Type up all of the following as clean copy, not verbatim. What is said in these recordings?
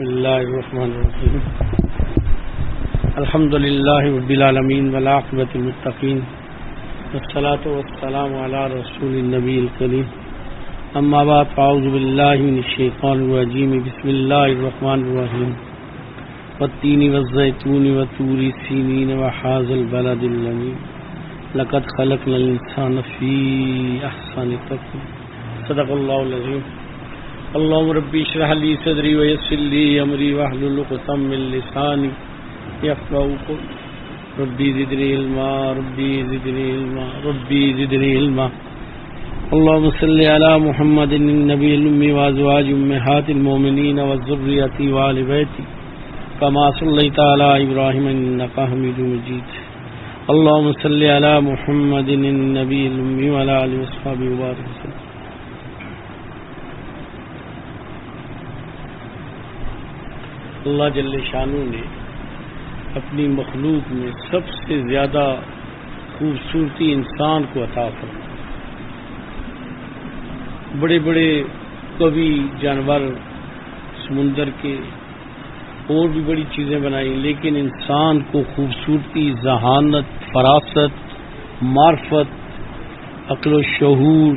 بسم اللہ الرحمن الرحیم الحمد للہ رب العالمین والعاقبۃ للمتقین والصلاۃ والسلام علی رسول النبی الکریم اما بعد اعوذ باللہ من الشیطان الرجیم بسم اللہ الرحمن الرحیم والتین والزیتون وطور سینین وهذا البلد الامین لقد خلقنا الانسان فی احسن تقویم صدق اللہ العظیم اللهم ربي اشرح لي صدري ويسر لي امري واحلل عقدة من لساني يفقهوا قولي ربي زدني علما ربي زدني علما ربي زدني علما اللهم صل على محمد النبي الأمي وأزواج أمهات المؤمنين وذريته وآل بيته كما صليت على إبراهيم إنك حميد مجيد اللهم صل على محمد النبي الأمي وعلى آله وصحبه وبارك وسلم. اللہ جل شانہ نے اپنی مخلوق میں سب سے زیادہ خوبصورتی انسان کو عطا فرمائی. بڑے بڑے کبھی جانور سمندر کے اور بھی بڑی چیزیں بنائی، لیکن انسان کو خوبصورتی، ذہانت، فراست، معرفت، عقل و شعور،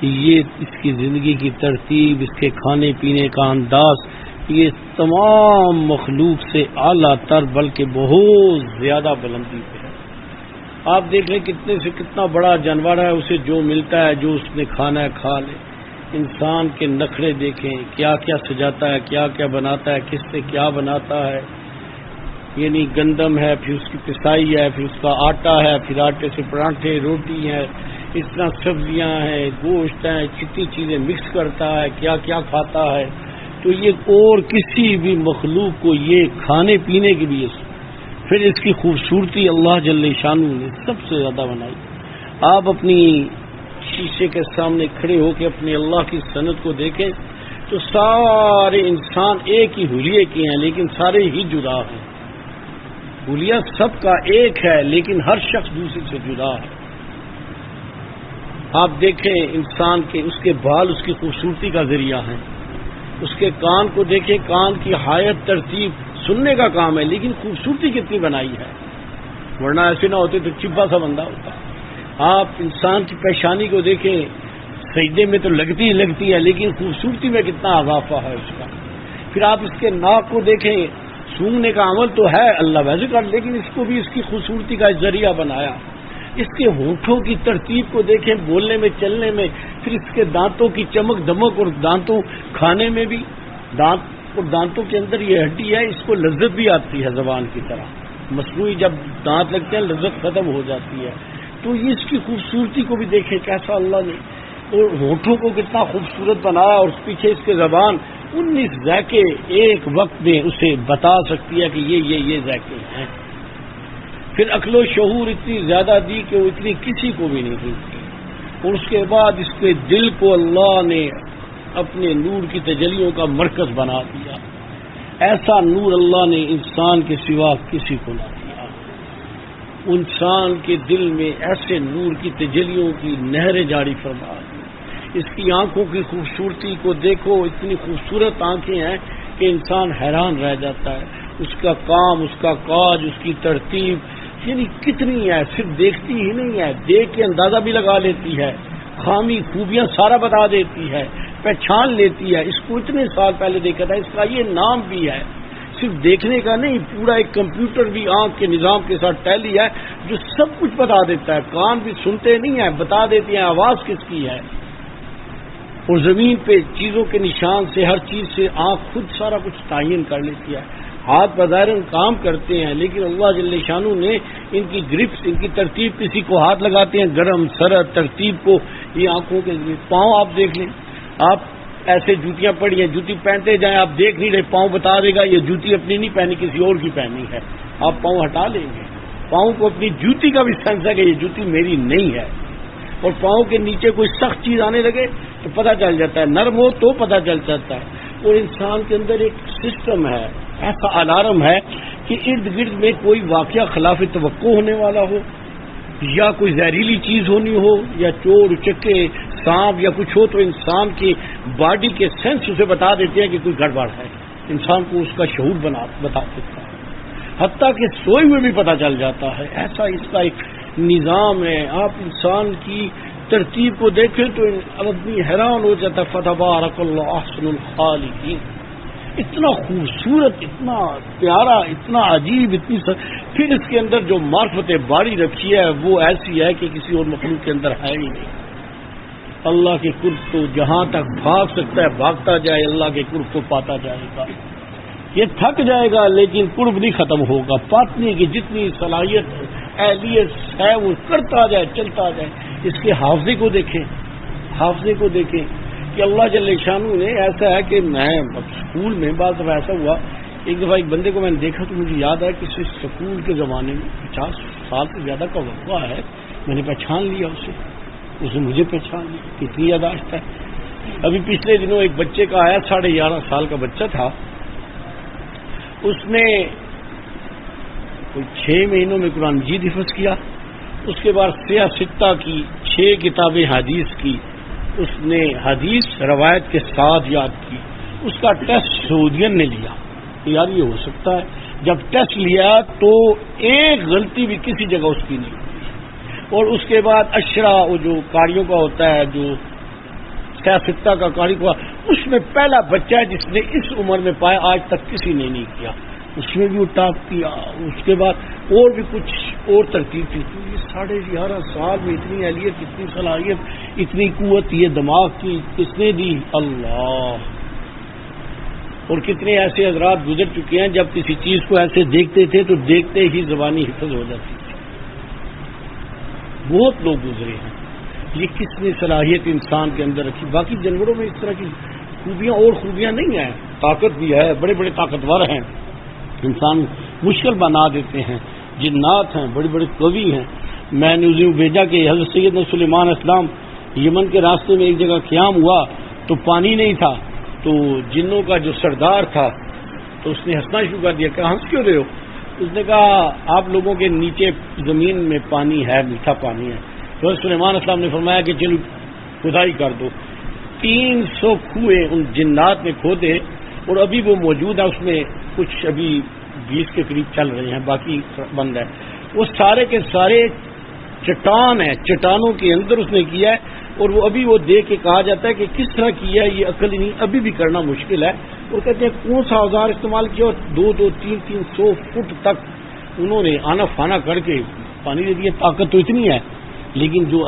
یہ اس کی زندگی کی ترتیب، اس کے کھانے پینے کا انداز، یہ تمام مخلوق سے اعلیٰ تر بلکہ بہت زیادہ بلندی پہ ہے. آپ دیکھ لیں کتنے سے کتنا بڑا جانور ہے، اسے جو ملتا ہے، جو اس نے کھانا ہے کھا لے. انسان کے نخرے دیکھیں، کیا کیا سجاتا ہے، کیا کیا بناتا ہے، کس سے کیا بناتا ہے. یعنی گندم ہے، پھر اس کی پسائی ہے، پھر اس کا آٹا ہے، پھر آٹے سے پراٹھے، روٹی ہے، اس طرح سبزیاں ہیں، گوشت ہیں، کتنی چیزیں مکس کرتا ہے، کیا کیا کھاتا ہے. تو یہ اور کسی بھی مخلوق کو یہ کھانے پینے کی بھی پھر اس کی خوبصورتی اللہ جل شانہ نے سب سے زیادہ بنائی. آپ اپنی شیشے کے سامنے کھڑے ہو کے اپنے اللہ کی صنعت کو دیکھیں تو سارے انسان ایک ہی حلیے کے ہیں، لیکن سارے ہی جدا ہیں. حلیہ سب کا ایک ہے، لیکن ہر شخص دوسرے سے جدا ہے. آپ دیکھیں انسان کے اس کے بال اس کی خوبصورتی کا ذریعہ ہیں. اس کے کان کو دیکھیں، کان کی حایت ترتیب سننے کا کام ہے، لیکن خوبصورتی کتنی بنائی ہے، ورنہ ایسے نہ ہوتے تو چپا سا بندہ ہوتا. آپ انسان کی پیشانی کو دیکھیں، سجدے میں تو لگتی ہی لگتی ہے، لیکن خوبصورتی میں کتنا اضافہ ہے اس کا. پھر آپ اس کے ناک کو دیکھیں، سونگنے کا عمل تو ہے اللہ ویسے کر، لیکن اس کو بھی اس کی خوبصورتی کا ذریعہ بنایا. اس کے ہونٹوں کی ترتیب کو دیکھیں، بولنے میں، چلنے میں. پھر اس کے دانتوں کی چمک دمک، اور دانتوں کھانے میں بھی، دانت اور دانتوں کے اندر یہ ہڈی ہے، اس کو لذت بھی آتی ہے زبان کی طرح. مصنوعی جب دانت لگتے ہیں لذت ختم ہو جاتی ہے. تو یہ اس کی خوبصورتی کو بھی دیکھیں کیسا اللہ نے، اور ہونٹوں کو کتنا خوبصورت بنایا، اور پیچھے اس کے زبان 19 ذائقے ایک وقت میں اسے بتا سکتی ہے کہ یہ ذائقے ہیں. پھر عقل و شعور اتنی زیادہ دی کہ وہ اتنی کسی کو بھی نہیں دی. اور اس کے بعد اس کے دل کو اللہ نے اپنے نور کی تجلیوں کا مرکز بنا دیا. ایسا نور اللہ نے انسان کے سوا کسی کو نہ دیا. انسان کے دل میں ایسے نور کی تجلیوں کی نہریں جاری فرما دی. اس کی آنکھوں کی خوبصورتی کو دیکھو، اتنی خوبصورت آنکھیں ہیں کہ انسان حیران رہ جاتا ہے. اس کا کام، اس کا کاج، اس کی ترتیب، یعنی کتنی ہے. صرف دیکھتی ہی نہیں ہے، دیکھ کے اندازہ بھی لگا لیتی ہے، خامی خوبیاں سارا بتا دیتی ہے، پہچان لیتی ہے. اس کو اتنے سال پہلے دیکھا تھا، اس کا یہ نام بھی ہے. صرف دیکھنے کا نہیں، پورا ایک کمپیوٹر بھی آنکھ کے نظام کے ساتھ ٹیلی ہے جو سب کچھ بتا دیتا ہے. کان بھی سنتے نہیں ہیں، بتا دیتے ہیں آواز کس کی ہے. اور زمین پہ چیزوں کے نشان سے، ہر چیز سے آنکھ خود سارا کچھ تعین کر لیتی ہے. ہاتھ بظاہر کام کرتے ہیں، لیکن اللہ جل شانہ نے ان کی گرپس، ان کی ترتیب، کسی کو ہاتھ لگاتے ہیں گرم سرد ترتیب کو، یہ آنکھوں کے ذریعے. پاؤں آپ دیکھ لیں، آپ ایسے جوتیاں پڑی ہیں، جوتی پہنتے جائیں، آپ دیکھ نہیں رہے، پاؤں بتا دے گا یہ جوتی اپنی نہیں پہنی، کسی اور کی پہنی ہے. آپ پاؤں ہٹا لیں گے، پاؤں کو اپنی جوتی کا بھی سینس ہے کہ یہ جوتی میری نہیں ہے. اور پاؤں کے نیچے کوئی سخت چیز آنے لگے تو پتہ چل جاتا ہے، نرم ہو تو پتہ چل جاتا ہے. اور انسان کے اندر ایک سسٹم ہے، ایسا الارم ہے کہ ارد گرد میں کوئی واقعہ خلاف توقع ہونے والا ہو، یا کوئی زہریلی چیز ہونی ہو، یا چور چکے سانپ یا کچھ ہو، تو انسان کی باڈی کے سینس اسے بتا دیتے ہیں کہ کوئی گڑبڑ ہے. انسان کو اس کا شعور بتا دیتا ہے، حتیٰ کہ سوئے ہوئے بھی پتہ چل جاتا ہے. ایسا اس کا ایک نظام ہے. آپ انسان کی ترتیب کو دیکھیں تو آدمی حیران ہو جاتا ہے. فتبارک اللہ احسن الخالقین، اتنا خوبصورت، اتنا پیارا، اتنا عجیب، پھر اس کے اندر جو معرفت باری رکھی ہے وہ ایسی ہے کہ کسی اور مخلوق کے اندر ہے ہی نہیں. اللہ کے قرب تو جہاں تک بھاگ سکتا ہے بھاگتا جائے، اللہ کے قرب کو پاتا جائے گا. یہ تھک جائے گا لیکن قرب نہیں ختم ہوگا. پاتنے کی جتنی صلاحیت اہلیت ہے وہ کرتا جائے، چلتا جائے. اس کے حافظے کو دیکھیں کہ اللہ جل شانہ نے ایسا ہے کہ میں اسکول میں بعض دفعہ ایسا ہوا، ایک دفعہ ایک بندے کو میں نے دیکھا تو مجھے یاد آیا کہ اس اسکول کے زمانے میں 50 سال سے زیادہ کا وقفہ ہے. میں نے پہچان لیا اسے مجھے پہچان لیا. کتنی یاداشت ہے. ابھی پچھلے دنوں ایک بچے کا آیا، 11.5 سال کا بچہ تھا. اس نے کوئی 6 مہینوں میں قرآن مجید حفظ کیا. اس کے بعد سیاہ ستہ کی 6 کتابیں حدیث کی. اس نے حدیث روایت کے ساتھ یاد کی. اس کا ٹیسٹ سعودین نے لیا. یار یہ ہو سکتا ہے؟ جب ٹیسٹ لیا تو ایک غلطی بھی کسی جگہ اس کی نہیں ہوئی. اور اس کے بعد اشرا، وہ جو قاریوں کا ہوتا ہے، جو سیاہ ستہ کا قاری کا، اس میں پہلا بچہ ہے جس نے اس عمر میں پایا، آج تک کسی نے نہیں کیا. اس میں بھی وہ ٹاپ کیا. اس کے بعد اور بھی کچھ اور ترتیب تھی. تو یہ 11.5 سال میں اتنی اہلیت، اتنی صلاحیت، اتنی قوت یہ دماغ کی کس نے دی؟ اللہ. اور کتنے ایسے حضرات گزر چکے ہیں جب کسی چیز کو ایسے دیکھتے تھے تو دیکھتے ہی زبانی حفظ ہو جاتی تھی. بہت لوگ گزرے ہیں. یہ کس نے صلاحیت انسان کے اندر رکھی؟ باقی جانوروں میں اس طرح کی خوبیاں نہیں ہیں. طاقت بھی ہے، بڑے بڑے طاقتور ہیں، انسان مشکل بنا دیتے ہیں. جنات ہیں، بڑے بڑے قوی ہیں. میں نے اسے بھیجا کہ حضرت سیدنا سلیمان اسلام یمن کے راستے میں ایک جگہ قیام ہوا تو پانی نہیں تھا. تو جنوں کا جو سردار تھا تو اس نے ہنسنا شروع کر دیا کہ ہنس کیوں رہے ہو؟ اس نے کہا آپ لوگوں کے نیچے زمین میں پانی ہے، میٹھا پانی ہے. تو حضرت سلیمان اسلام نے فرمایا کہ چلو کھدائی کر دو. 300 کنویں ان جنات نے کھودے اور ابھی وہ موجود ہے. اس میں کچھ ابھی 20 کے قریب چل رہے ہیں، باقی بند ہے. وہ سارے کے سارے چٹان ہیں، چٹانوں کے اندر اس نے کیا ہے. اور وہ ابھی وہ دیکھ کے کہا جاتا ہے کہ کس طرح کیا ہے، یہ عقل ہی نہیں، ابھی بھی کرنا مشکل ہے. اور کہتے ہیں کون سا اوزار استعمال کیا، 200-300 فٹ تک انہوں نے آنا فانا کر کے پانی دے دیا. طاقت تو اتنی ہے، لیکن جو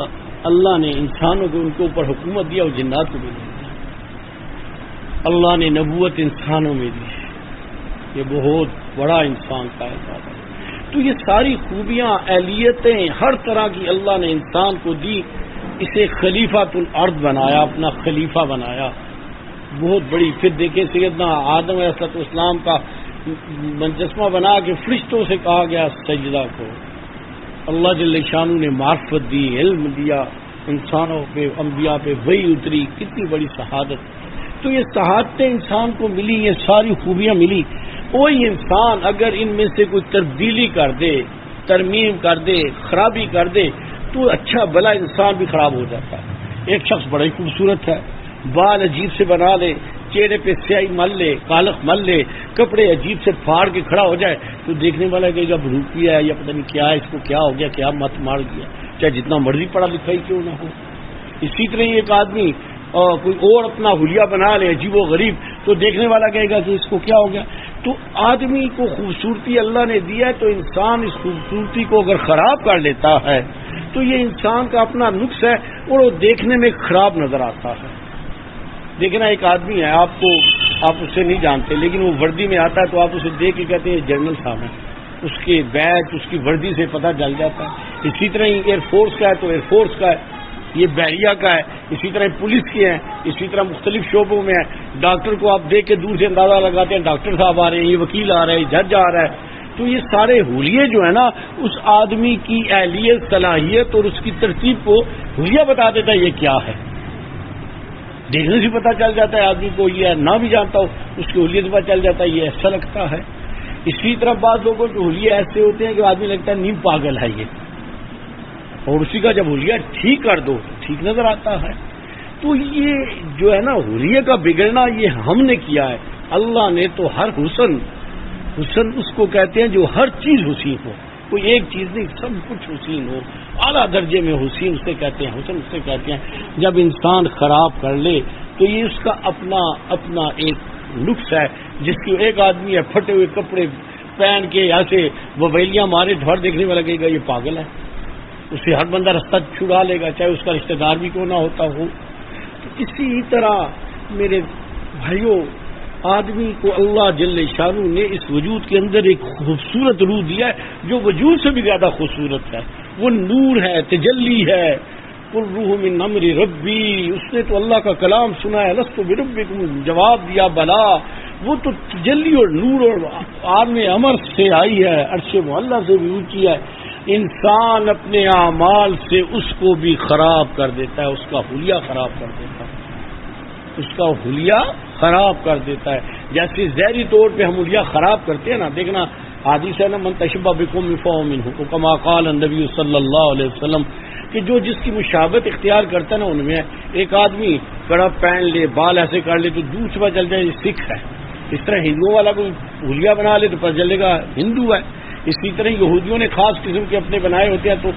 اللہ نے انسانوں کو ان کے اوپر حکومت دیا وہ جنات کو بھی نہیں دیا. اللہ نے نبوت انسانوں میں دی. یہ بہت بڑا انسان کا احساس ہے. تو یہ ساری خوبیاں، اہلیتیں، ہر طرح کی اللہ نے انسان کو دی. اسے خلیفۃ الارض بنایا، اپنا خلیفہ بنایا. بہت بڑی. پھر دیکھیں سیدنا آدم علیہ السلام کا مجسمہ بنا کے فرشتوں سے کہا گیا سجدہ کو. اللہ جل شانہ نے معرفت دی، علم دیا انسانوں پہ، انبیاء پہ وحی اتری. کتنی بڑی شہادت. تو یہ شہادتیں انسان کو ملی، یہ ساری خوبیاں ملی. کوئی انسان اگر ان میں سے کوئی تبدیلی کر دے، ترمیم کر دے، خرابی کر دے تو اچھا بھلا انسان بھی خراب ہو جاتا ہے. ایک شخص بڑا ہی خوبصورت ہے، بال عجیب سے بنا لے، چہرے پہ سیاہی مل لے، کالخ مل لے، کپڑے عجیب سے پھاڑ کے کھڑا ہو جائے تو دیکھنے والا کہ جب روپیہ ہے یا پتہ نہیں کیا ہے، اس کو کیا ہو گیا، کیا مت مار گیا، چاہے جتنا مرضی پڑھا لکھا ہی کیوں نہ ہو. اسی طرح ایک آدمی کوئی اور اپنا حلیہ بنا لے عجیب و غریب تو دیکھنے والا کہے گا کہ اس کو کیا ہو گیا. تو آدمی کو خوبصورتی اللہ نے دیا ہے، تو انسان اس خوبصورتی کو اگر خراب کر لیتا ہے تو یہ انسان کا اپنا نقص ہے اور وہ دیکھنے میں خراب نظر آتا ہے. دیکھنا ایک آدمی ہے، آپ اسے نہیں جانتے لیکن وہ وردی میں آتا ہے تو آپ اسے دیکھ کے کہتے ہیں جنرل صاحب ہیں. اس کے بیچ، اس کی وردی سے پتہ چل جاتا ہے. اسی طرح ہی ایئر فورس کا ہے تو ایئر فورس کا ہے، یہ بحریہ کا ہے. اسی طرح پولیس کے ہیں، اسی طرح مختلف شعبوں میں ہیں. ڈاکٹر کو آپ دیکھ کے دور سے اندازہ لگاتے ہیں ڈاکٹر صاحب آ رہے ہیں، یہ وکیل آ رہا ہے، یہ جج آ رہا ہے. تو یہ سارے حلیے جو ہے نا، اس آدمی کی اہلیت، صلاحیت اور اس کی ترتیب کو حلیہ بتا دیتا ہے یہ کیا ہے. دیکھنے سے پتہ چل جاتا ہے آدمی کو، یہ نہ بھی جانتا ہو اس کی حلیت سے پتہ چل جاتا ہے یہ ایسا لگتا ہے. اسی طرح بعض لوگوں کے حلیے ایسے ہوتے ہیں کہ آدمی لگتا ہے نیم پاگل ہے یہ، اور اسی کا جب حلیہ ٹھیک کر دو ٹھیک نظر آتا ہے. تو یہ جو ہے نا حلیے کا بگڑنا یہ ہم نے کیا ہے. اللہ نے تو ہر حسن اس کو کہتے ہیں جو ہر چیز حسین ہو، کوئی ایک چیز نہیں، سب کچھ حسین ہو، اعلیٰ درجے میں حسین اسے کہتے ہیں، حسن اسے کہتے ہیں۔ جب انسان خراب کر لے تو یہ اس کا اپنا ایک نقص ہے، جس کی ایک آدمی ہے پھٹے ہوئے کپڑے پہن کے ایسے وویلیاں مارے، دھڑ دیکھنے والا کہے گا یہ پاگل ہے، اسے ہر بندہ رستہ چھڑا لے گا، چاہے اس کا رشتہ دار بھی کیوں نہ ہوتا ہو۔ تو اسی طرح میرے بھائیوں، آدمی کو اللہ جل شانہ نے اس وجود کے اندر ایک خوبصورت روح دیا ہے جو وجود سے بھی زیادہ خوبصورت ہے، وہ نور ہے، تجلی ہے۔ قل روح من امر ربی، اس نے تو اللہ کا کلام سنا ہے، لست بربکم جواب دیا بلا، وہ تو تجلی اور نور اور عالم امر سے آئی ہے، عرش معلیٰ سے بھی اونچی ہے۔ انسان اپنے اعمال سے اس کو بھی خراب کر دیتا ہے، اس کا حلیہ خراب کر دیتا ہے، اس کا حلیہ خراب کر دیتا ہے۔ جیسے ظاہری طور پہ ہم حلیہ خراب کرتے ہیں نا، دیکھنا حدیث ہے نا، من تشبہ بقوم فہو منہ، کما قال النبی صلی اللہ علیہ وسلم، کہ جو جس کی مشابہت اختیار کرتا ہے نا ان میں، ایک آدمی کڑا پہن لے، بال ایسے کر لے تو دوسرا چل جائے یہ سکھ ہے، اس طرح ہندوؤں والا کوئی حلیہ بنا لے تو پتہ چلے گا ہندو ہے۔ اسی طرح یہودیوں نے خاص قسم کے اپنے بنائے ہوتے ہیں، تو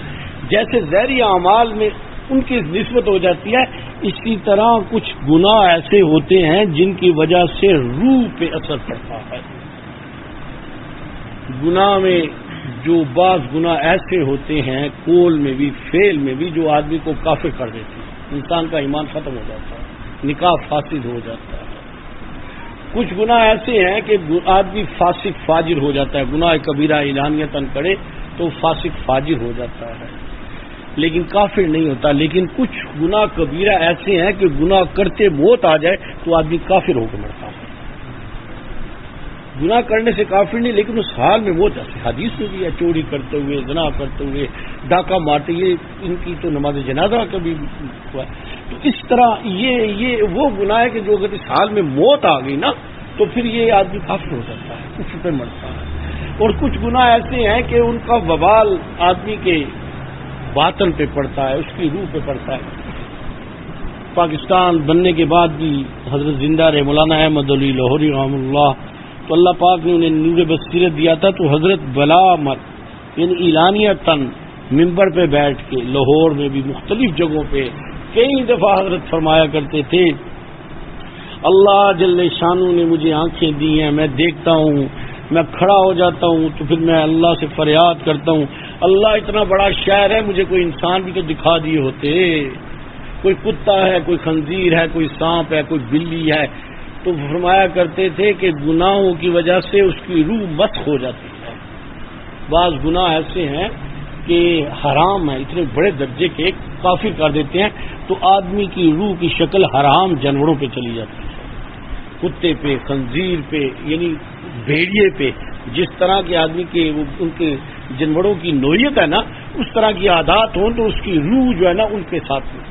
جیسے ظاہری اعمال میں ان کی نسبت ہو جاتی ہے، اسی طرح کچھ گناہ ایسے ہوتے ہیں جن کی وجہ سے روح پہ اثر پڑتا ہے۔ گناہ میں جو بعض گناہ ایسے ہوتے ہیں، قول میں بھی فعل میں بھی، جو آدمی کو کافر کر دیتے ہیں، انسان کا ایمان ختم ہو جاتا ہے، نکاح فاسد ہو جاتا ہے۔ کچھ گناہ ایسے ہیں کہ آدمی فاسق فاجر ہو جاتا ہے، گناہ کبیرہ اعلانیتاً کرے تو فاسق فاجر ہو جاتا ہے لیکن کافر نہیں ہوتا۔ لیکن کچھ گناہ کبیرہ ایسے ہیں کہ گناہ کرتے موت آ جائے تو آدمی کافر ہو کے مرتا ہے۔ گناہ کرنے سے کافر نہیں، لیکن اس حال میں موت آتی ہے۔ حدیث میں بھی ہے، چوری کرتے ہوئے، زنا کرتے ہوئے، ڈاکہ مارتے ہوئے، ان کی تو نماز جنازہ کبھی ہوا۔ تو اس طرح یہ وہ گناہ ہے کہ جو اگر اس حال میں موت آ گئی نا تو پھر یہ آدمی کافر ہو جاتا ہے، کفر پہ مرتا ہے۔ اور کچھ گناہ ایسے ہیں کہ ان کا وبال آدمی کے باطن پہ پڑتا ہے، اس کی روح پہ پڑتا ہے۔ پاکستان بننے کے بعد بھی حضرت زندہ رہے مولانا احمد علی لاہوری رحمہ اللہ، تو اللہ پاک نے انہیں نور بصیرت دیا تھا، تو حضرت بلا مت یعنی اعلانیتاً ممبر پہ بیٹھ کے لاہور میں بھی مختلف جگہوں پہ کئی دفعہ حضرت فرمایا کرتے تھے، اللہ جل شانہ نے مجھے آنکھیں دی ہیں، میں دیکھتا ہوں، میں کھڑا ہو جاتا ہوں تو پھر میں اللہ سے فریاد کرتا ہوں، اللہ اتنا بڑا شہر ہے، مجھے کوئی انسان بھی تو دکھا دیے ہوتے، کوئی کتا ہے، کوئی خنزیر ہے، کوئی سانپ ہے، کوئی بلی ہے۔ تو فرمایا کرتے تھے کہ گناہوں کی وجہ سے اس کی روح مسخ ہو جاتی ہے۔ بعض گناہ ایسے ہیں کہ حرام ہیں، اتنے بڑے درجے کے کافر کر دیتے ہیں، تو آدمی کی روح کی شکل حرام جانوروں پہ چلی جاتی ہے، کتے پہ، خنزیر پہ، یعنی بھیڑیے پہ، جس طرح کے آدمی کے ان کے جانوروں کی نوعیت ہے نا، اس طرح کی عادات ہوں تو اس کی روح جو ہے نا ان کے ساتھ میں۔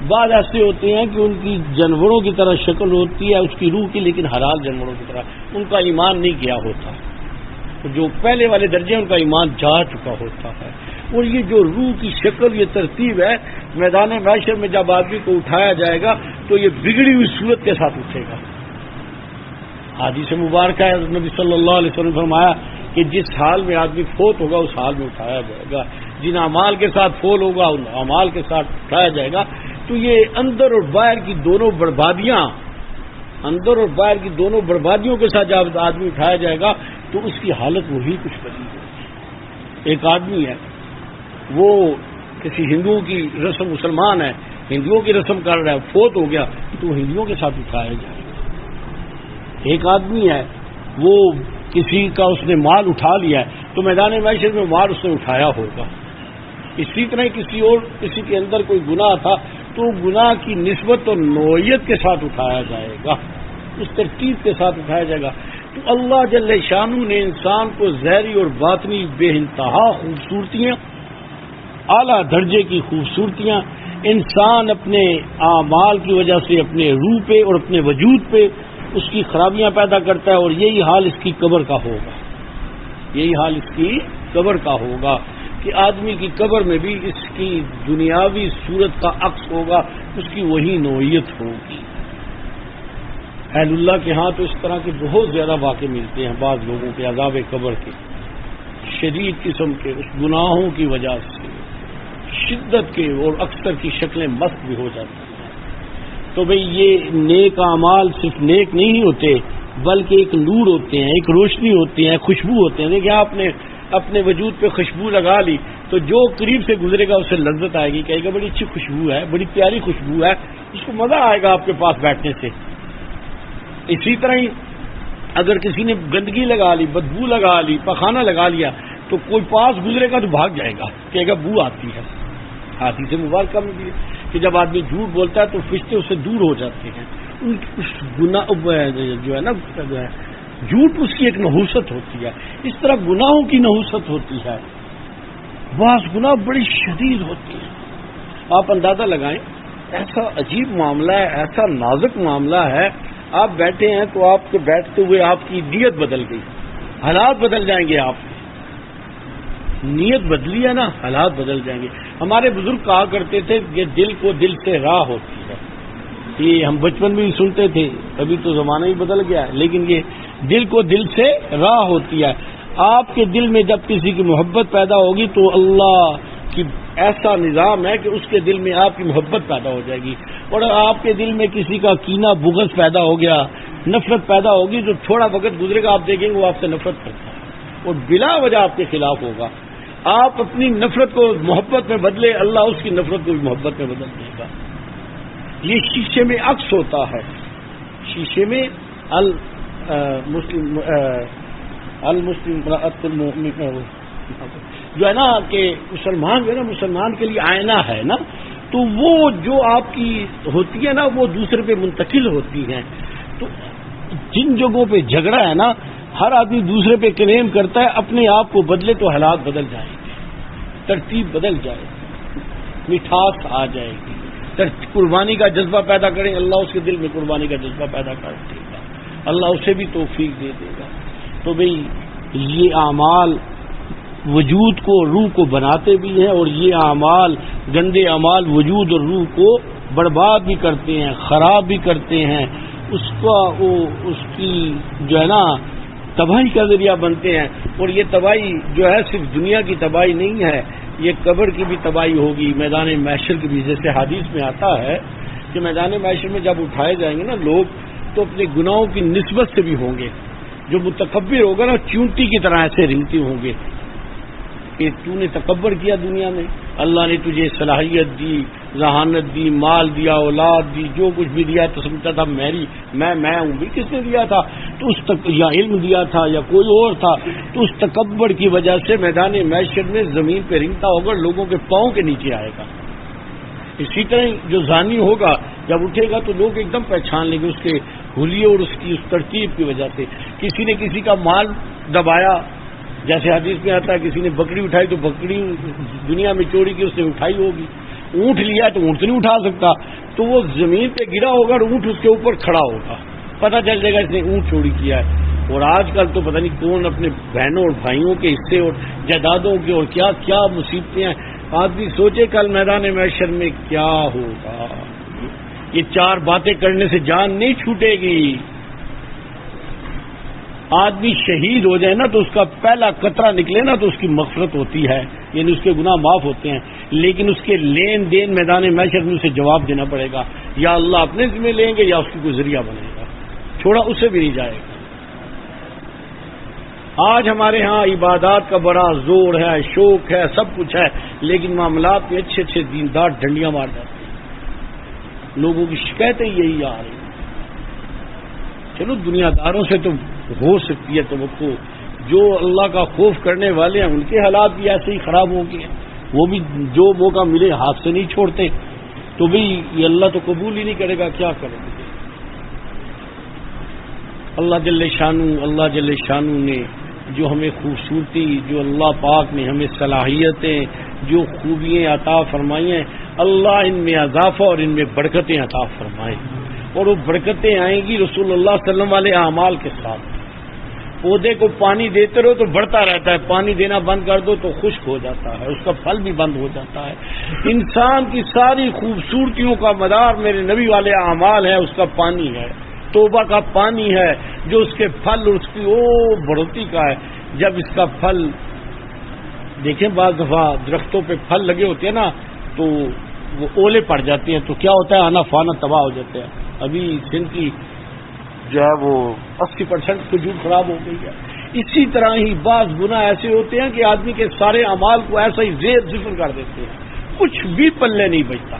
بعض ایسے ہوتے ہیں کہ ان کی جانوروں کی طرح شکل ہوتی ہے اس کی روح کی، لیکن حلال جانوروں کی طرح، ان کا ایمان نہیں گیا ہوتا، جو پہلے والے درجے ان کا ایمان جا چکا ہوتا ہے۔ اور یہ جو روح کی شکل، یہ ترتیب ہے، میدان محشر میں جب آدمی کو اٹھایا جائے گا تو یہ بگڑی ہوئی صورت کے ساتھ اٹھے گا۔ حدیث مبارکہ ہے، نبی صلی اللہ علیہ وسلم نے فرمایا کہ جس حال میں آدمی فوت ہوگا اس حال میں اٹھایا جائے گا، جن اعمال کے ساتھ فوت ہوگا ان اعمال کے ساتھ اٹھایا جائے گا۔ تو یہ اندر اور باہر کی دونوں بربادیاں، اندر اور باہر کی دونوں بربادیوں کے ساتھ جب آدمی اٹھایا جائے گا تو اس کی حالت وہی کچھ بنی ہوگی۔ ایک آدمی ہے، وہ کسی ہندوؤں کی رسم، مسلمان ہے، ہندوؤں کی رسم کر رہا ہے، فوت ہو گیا تو وہ ہندوؤں کے ساتھ اٹھایا جائے گا۔ ایک آدمی ہے، وہ کسی کا اس نے مال اٹھا لیا ہے تو میدان محشر میں مال اس نے اٹھایا ہوگا۔ اسی طرح کسی کے اندر کوئی گناہ تھا تو گناہ کی نسبت اور نوعیت کے ساتھ اٹھایا جائے گا، اس ترتیب کے ساتھ اٹھایا جائے گا۔ تو اللہ جل شانہ نے انسان کو ظاہری اور باطنی بے انتہا خوبصورتیاں، اعلیٰ درجے کی خوبصورتیاں، انسان اپنے اعمال کی وجہ سے اپنے روح پہ اور اپنے وجود پہ اس کی خرابیاں پیدا کرتا ہے، اور یہی حال اس کی قبر کا ہوگا، یہی حال اس کی قبر کا ہوگا کہ آدمی کی قبر میں بھی اس کی دنیاوی صورت کا عکس ہوگا، اس کی وہی نوعیت ہوگی۔ اہل اللہ کے ہاں تو اس طرح کے بہت زیادہ واقع ملتے ہیں، بعض لوگوں کے عذاب قبر کے شدید قسم کے، اس گناہوں کی وجہ سے شدت کے، اور اکثر کی شکلیں مست بھی ہو جاتی ہیں۔ تو بھئی یہ نیک اعمال صرف نیک نہیں ہوتے بلکہ ایک نور ہوتے ہیں، ایک روشنی ہوتی ہے، خوشبو ہوتے ہیں۔ دیکھیں آپ نے اپنے وجود پہ خوشبو لگا لی تو جو قریب سے گزرے گا اسے لذت آئے گی، کہے گا بڑی اچھی خوشبو ہے، بڑی پیاری خوشبو ہے، اس کو مزہ آئے گا آپ کے پاس بیٹھنے سے۔ اسی طرح ہی اگر کسی نے گندگی لگا لی، بدبو لگا لی، پخانہ لگا لیا تو کوئی پاس گزرے گا تو بھاگ جائے گا، کہے گا بو آتی ہے۔ حدیث مبارکہ میں بھی کہ جب آدمی جھوٹ بولتا ہے تو فرشتے اس سے دور ہو جاتے ہیں۔ اس گناہ جو ہے نا جھوٹ اس کی ایک نحوست ہوتی ہے، اس طرح گناہوں کی نحوست ہوتی ہے، بعض گناہ بڑی شدید ہوتی ہیں۔ آپ اندازہ لگائیں، ایسا عجیب معاملہ ہے، ایسا نازک معاملہ ہے، آپ بیٹھے ہیں تو آپ کے بیٹھتے ہوئے آپ کی نیت بدل گئی، حالات بدل جائیں گے، آپ نیت بدلی ہے نا، حالات بدل جائیں گے۔ ہمارے بزرگ کہا کرتے تھے کہ دل کو دل سے راہ ہوتی ہے، یہ ہم بچپن میں بھی سنتے تھے، ابھی تو زمانہ ہی بدل گیا ہے، لیکن یہ دل کو دل سے راہ ہوتی ہے۔ آپ کے دل میں جب کسی کی محبت پیدا ہوگی تو اللہ کی ایسا نظام ہے کہ اس کے دل میں آپ کی محبت پیدا ہو جائے گی، اور آپ کے دل میں کسی کا کینہ بغض پیدا ہو گیا، نفرت پیدا ہوگی، تو تھوڑا وقت گزرے گا آپ دیکھیں گے وہ آپ سے نفرت کرتا ہے اور بلا وجہ آپ کے خلاف ہوگا۔ آپ اپنی نفرت کو محبت میں بدلے، اللہ اس کی نفرت کو بھی محبت میں بدل دے گا۔ یہ شیشے میں عکس ہوتا ہے، شیشے میں المسلم جو ہے نا کہ مسلمان جو ہے نا، مسلمان کے لیے آئینہ ہے نا، تو وہ جو آپ کی ہوتی ہے نا وہ دوسرے پہ منتقل ہوتی ہیں۔ تو جن جگہوں پہ جھگڑا ہے نا، ہر آدمی دوسرے پہ کلیم کرتا ہے، اپنے آپ کو بدلے تو حالات بدل جائیں گے، ترتیب بدل جائے گی، مٹھاس آ جائے گی، قربانی کا جذبہ پیدا کریں، اللہ اس کے دل میں قربانی کا جذبہ پیدا کر دے گا، اللہ اسے بھی توفیق دے دے گا۔ تو بھئی یہ اعمال وجود کو، روح کو بناتے بھی ہیں، اور یہ اعمال، گندے اعمال وجود اور روح کو برباد بھی کرتے ہیں، خراب بھی کرتے ہیں، اس کی جو ہے نا تباہی کا ذریعہ بنتے ہیں۔ اور یہ تباہی جو ہے صرف دنیا کی تباہی نہیں ہے، یہ قبر کی بھی تباہی ہوگی، میدان محشر کی بھی، جیسے حدیث میں آتا ہے کہ میدان محشر میں جب اٹھائے جائیں گے نا لوگ، تو اپنے گناہوں کی نسبت سے بھی ہوں گے، جو متکبر ہوگا نا چونٹی کی طرح ایسے رنگتے ہوں گے کہ تو نے تکبر کیا دنیا میں، اللہ نے تجھے صلاحیت دی، ذہانت دی، مال دیا، اولاد دی، جو کچھ بھی دیا تو سمجھتا تھا میں ہوں بھی، کس نے دیا تھا؟ تو اس تک یا علم دیا تھا یا کوئی اور تھا، تو اس تکبر کی وجہ سے میدان محشر میں زمین پہ رنگتا ہوگا، لوگوں کے پاؤں کے نیچے آئے گا۔ اسی طرح جو زانی ہوگا جب اٹھے گا تو لوگ ایک دم پہچان لیں گے اس کے حلیے اور اس کی اس ترتیب کی وجہ سے۔ کسی نے کسی کا مال دبایا، جیسے حدیث میں آتا ہے کسی نے بکری اٹھائی تو بکری دنیا میں چوری کی، اس نے اٹھائی ہوگی، اونٹ لیا تو اونٹ نہیں اٹھا سکتا، تو وہ زمین پہ گرا ہوگا اور اونٹ اس کے اوپر کھڑا ہوگا، پتہ چل جائے گا اس نے اونٹ چوری کیا ہے۔ اور آج کل تو پتہ نہیں کون اپنے بہنوں اور بھائیوں کے حصے اور جائیدادوں کے اور کیا کیا مصیبتیں ہیں۔ آدمی سوچے کل میدان محشر میں کیا ہوگا۔ یہ چار باتیں کرنے سے جان نہیں چھوٹے گی۔ آدمی شہید ہو جائے نا تو اس کا پہلا قطرہ نکلے نا تو اس کی مغفرت ہوتی ہے، یعنی اس کے گناہ معاف ہوتے ہیں، لیکن اس کے لین دین میدان محشر میں اسے جواب دینا پڑے گا، یا اللہ اپنے ذمہ لیں گے یا اس کی کوئی ذریعہ بنے گا، چھوڑا اسے بھی نہیں جائے گا۔ آج ہمارے ہاں عبادات کا بڑا زور ہے، شوق ہے، سب کچھ ہے، لیکن معاملات میں اچھے اچھے دیندار ڈنڈیاں مار جاتے ہیں، لوگوں کی شکایتیں یہی آ رہی ہیں۔ چلو دنیا داروں سے تو ہو سکتی ہے توقع، جو اللہ کا خوف کرنے والے ہیں ان کے حالات بھی ایسے ہی خراب ہو گئے ہیں، وہ بھی جو موقع ملے ہاتھ سے نہیں چھوڑتے، تو بھی یہ اللہ تو قبول ہی نہیں کرے گا، کیا کریں گے۔ اللہ جل شانو نے جو ہمیں خوبصورتی، جو اللہ پاک نے ہمیں صلاحیتیں، جو خوبیاں عطا فرمائی ہیں، اللہ ان میں اضافہ اور ان میں برکتیں عطا فرمائیں، اور وہ برکتیں آئیں گی رسول اللہ صلی اللہ علیہ وسلم والے اعمال کے ساتھ۔ پودے کو پانی دیتے رہو تو بڑھتا رہتا ہے، پانی دینا بند کر دو تو خشک ہو جاتا ہے، اس کا پھل بھی بند ہو جاتا ہے۔ انسان کی ساری خوبصورتیوں کا مدار میرے نبی والے اعمال ہے، اس کا پانی ہے، توبہ کا پانی ہے، جو اس کے پھل اور اس کی بڑھوتی کا ہے. جب اس کا پھل دیکھیں، بعض دفعہ درختوں پہ پھل لگے ہوتے ہیں نا تو وہ اولے پڑ جاتے ہیں تو کیا ہوتا ہے، آنا فانا تباہ ہو جاتے ہیں. ابھی سندھ کی جو ہے وہ 80% کھجور خراب ہو گئی ہے. اسی طرح ہی بعض گناہ ایسے ہوتے ہیں کہ آدمی کے سارے اعمال کو ایسا ہی زیر صفر کر دیتے ہیں، کچھ بھی پلے نہیں بچتا،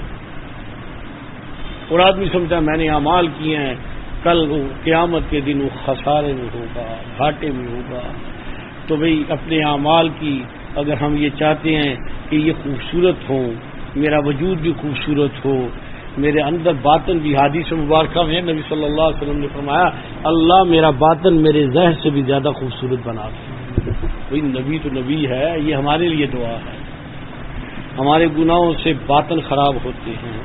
اور آدمی سمجھتا ہے میں نے اعمال کیے ہیں، کل وہ قیامت کے دن وہ خسارے میں ہوگا، گھاٹے میں ہوگا. تو بھئی اپنے اعمال کی اگر ہم یہ چاہتے ہیں کہ یہ خوبصورت ہوں، میرا وجود بھی خوبصورت ہو، میرے اندر باطن بھی، حدیث مبارکہ میں نبی صلی اللہ علیہ وسلم نے فرمایا اللہ میرا باطن میرے ظاہر سے بھی زیادہ خوبصورت بنا دے. بھئی نبی تو نبی ہے، یہ ہمارے لیے دعا ہے. ہمارے گناہوں سے باطن خراب ہوتے ہیں.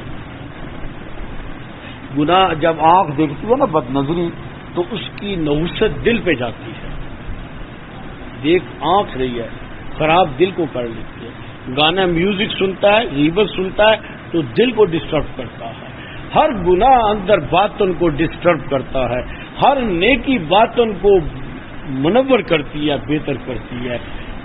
گناہ جب آنکھ دیکھتی ہے نا بد نظری تو اس کی نحوست دل پہ جاتی ہے. دیکھ آنکھ رہی ہے، خراب دل کو کر لیتی ہے. گانا میوزک سنتا ہے، غیبت سنتا ہے تو دل کو ڈسٹرب کرتا ہے. ہر گناہ اندر باطن کو ڈسٹرب کرتا ہے، ہر نیکی باطن کو منور کرتی ہے، بہتر کرتی ہے.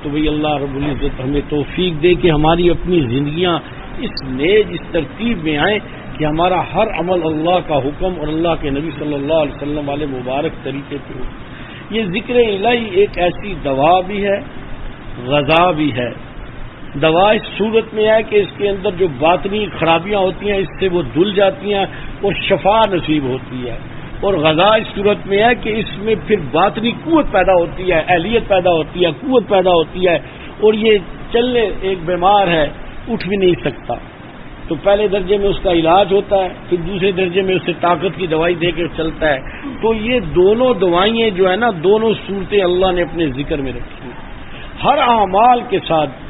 تو بھئی اللہ رب العزت ہمیں توفیق دے کہ ہماری اپنی زندگیاں اس نیج اس ترتیب میں آئیں کہ ہمارا ہر عمل اللہ کا حکم اور اللہ کے نبی صلی اللہ علیہ وسلم والے مبارک طریقے پہ ہو. یہ ذکر الہی ایک ایسی دوا بھی ہے، غذا بھی ہے. دوا اس صورت میں ہے کہ اس کے اندر جو باطنی خرابیاں ہوتی ہیں اس سے وہ دھل جاتی ہیں اور شفا نصیب ہوتی ہے. اور غذا اس صورت میں ہے کہ اس میں پھر باطنی قوت پیدا ہوتی ہے، اہلیت پیدا ہوتی ہے، قوت پیدا ہوتی ہے. اور یہ چلنے، ایک بیمار ہے اٹھ بھی نہیں سکتا تو پہلے درجے میں اس کا علاج ہوتا ہے، پھر دوسرے درجے میں اسے طاقت کی دوائی دے کے چلتا ہے. تو یہ دونوں دوائیں جو ہے نا، دونوں صورتیں اللہ نے اپنے ذکر میں رکھی ہیں. ہر اعمال کے ساتھ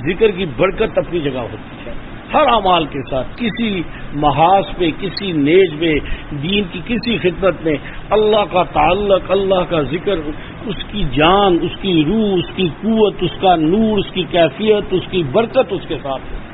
ذکر کی برکت اپنی جگہ ہوتی ہے. ہر اعمال کے ساتھ کسی محاذ پہ، کسی نیج میں، دین کی کسی خدمت میں اللہ کا تعلق، اللہ کا ذکر، اس کی جان، اس کی روح، اس کی قوت، اس کا نور، اس کی کیفیت، اس کی برکت اس کے ساتھ ہے.